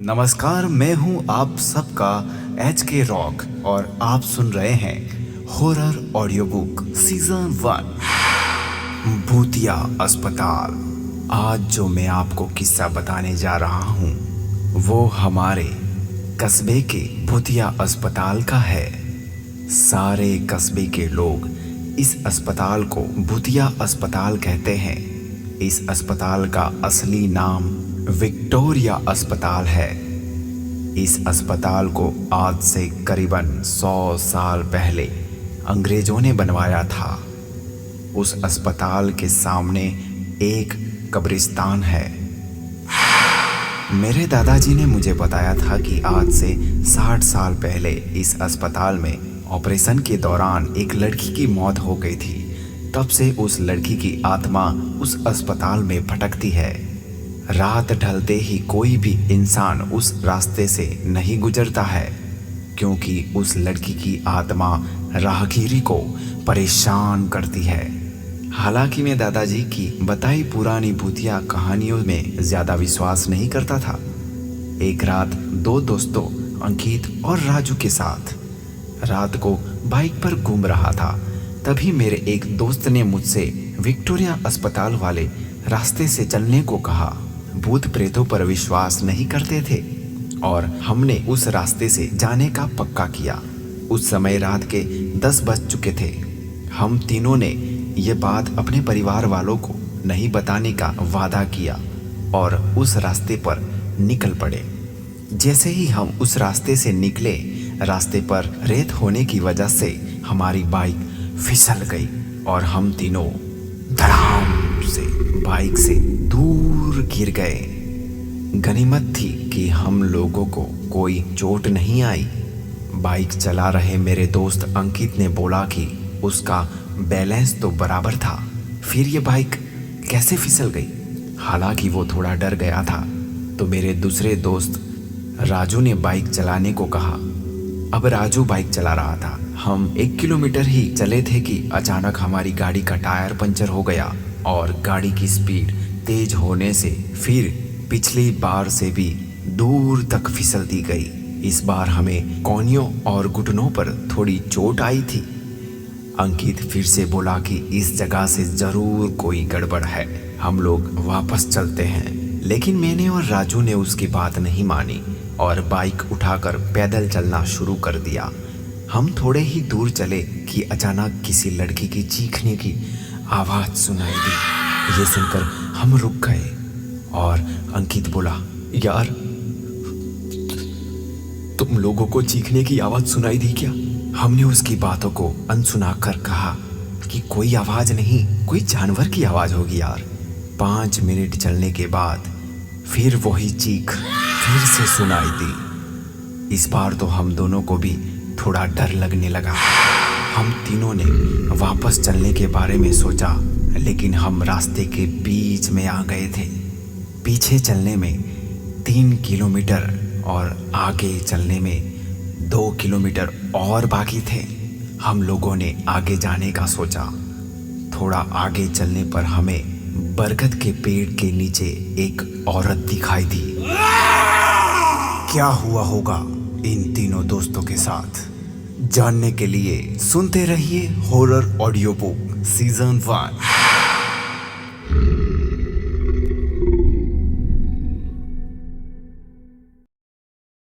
नमस्कार, मैं हूं आप सबका एच के रॉक और आप सुन रहे हैं हॉरर ऑडियो बुक सीजन 1 भूतिया अस्पताल। आज जो मैं आपको किस्सा बताने जा रहा हूं वो हमारे कस्बे के भूतिया अस्पताल का है। सारे कस्बे के लोग इस अस्पताल को भूतिया अस्पताल कहते हैं। इस अस्पताल का असली नाम विक्टोरिया अस्पताल है। इस अस्पताल को आज से करीबन 100 साल पहले अंग्रेजों ने बनवाया था। उस अस्पताल के सामने एक कब्रिस्तान है। मेरे दादाजी ने मुझे बताया था कि आज से 60 साल पहले इस अस्पताल में ऑपरेशन के दौरान एक लड़की की मौत हो गई थी। तब से उस लड़की की आत्मा उस अस्पताल में भटकती है। रात ढलते ही कोई भी इंसान उस रास्ते से नहीं गुजरता है, क्योंकि उस लड़की की आत्मा राहगीरी को परेशान करती है। हालांकि मैं दादाजी की बताई पुरानी भूतिया कहानियों में ज़्यादा विश्वास नहीं करता था। एक रात दो दोस्तों अंकित और राजू के साथ रात को बाइक पर घूम रहा था। तभी मेरे एक दोस्त ने मुझसे विक्टोरिया अस्पताल वाले रास्ते से चलने को कहा। भूत प्रेतों पर विश्वास नहीं करते थे और हमने उस रास्ते से जाने का पक्का किया। उस समय रात के 10 बज चुके थे। हम तीनों ने ये बात अपने परिवार वालों को नहीं बताने का वादा किया और उस रास्ते पर निकल पड़े। जैसे ही हम उस रास्ते से निकले, रास्ते पर रेत होने की वजह से हमारी बाइक फिसल गई और हम तीनों धड़ाम से बाइक से दूर गिर गए। गनीमत थी कि हम लोगों को कोई चोट नहीं आई। बाइक चला रहे मेरे दोस्त अंकित ने बोला कि उसका बैलेंस तो बराबर था, फिर ये बाइक कैसे फिसल गई। हालांकि वो थोड़ा डर गया था। तो मेरे दूसरे दोस्त राजू ने बाइक चलाने को कहा। अब राजू बाइक चला रहा था। हम 1 किलोमीटर ही चले थे कि अचानक हमारी गाड़ी का टायर पंचर हो गया और गाड़ी की स्पीड तेज होने से फिर पिछली बार से भी दूर तक फिसलती गई। इस बार हमें कोहनियों और घुटनों पर थोड़ी चोट आई थी। अंकित फिर से बोला कि इस जगह से जरूर कोई गड़बड़ है, हम लोग वापस चलते हैं। लेकिन मैंने और राजू ने उसकी बात नहीं मानी और बाइक उठाकर पैदल चलना शुरू कर दिया। हम थोड़े ही दूर चले कि अचानक किसी लड़की की चीखने की आवाज़ सुनाई दी। ये सुनकर हम रुक गए और अंकित बोला, यार तुम लोगों को चीखने की आवाज़ सुनाई दी क्या? हमने उसकी बातों को अनसुना कर कहा कि कोई आवाज़ नहीं, कोई जानवर की आवाज़ होगी यार। 5 मिनट चलने के बाद फिर वही चीख फिर से सुनाई दी। इस बार तो हम दोनों को भी थोड़ा डर लगने लगा। हम तीनों ने वापस चलने के बारे में सोचा, लेकिन हम रास्ते के बीच में आ गए थे। पीछे चलने में 3 किलोमीटर और आगे चलने में 2 किलोमीटर और बाकी थे। हम लोगों ने आगे जाने का सोचा। थोड़ा आगे चलने पर हमें बरगद के पेड़ के नीचे एक औरत दिखाई दी। क्या हुआ होगा इन तीनों दोस्तों के साथ, जानने के लिए सुनते रहिए हॉरर ऑडियो बुक सीजन 1।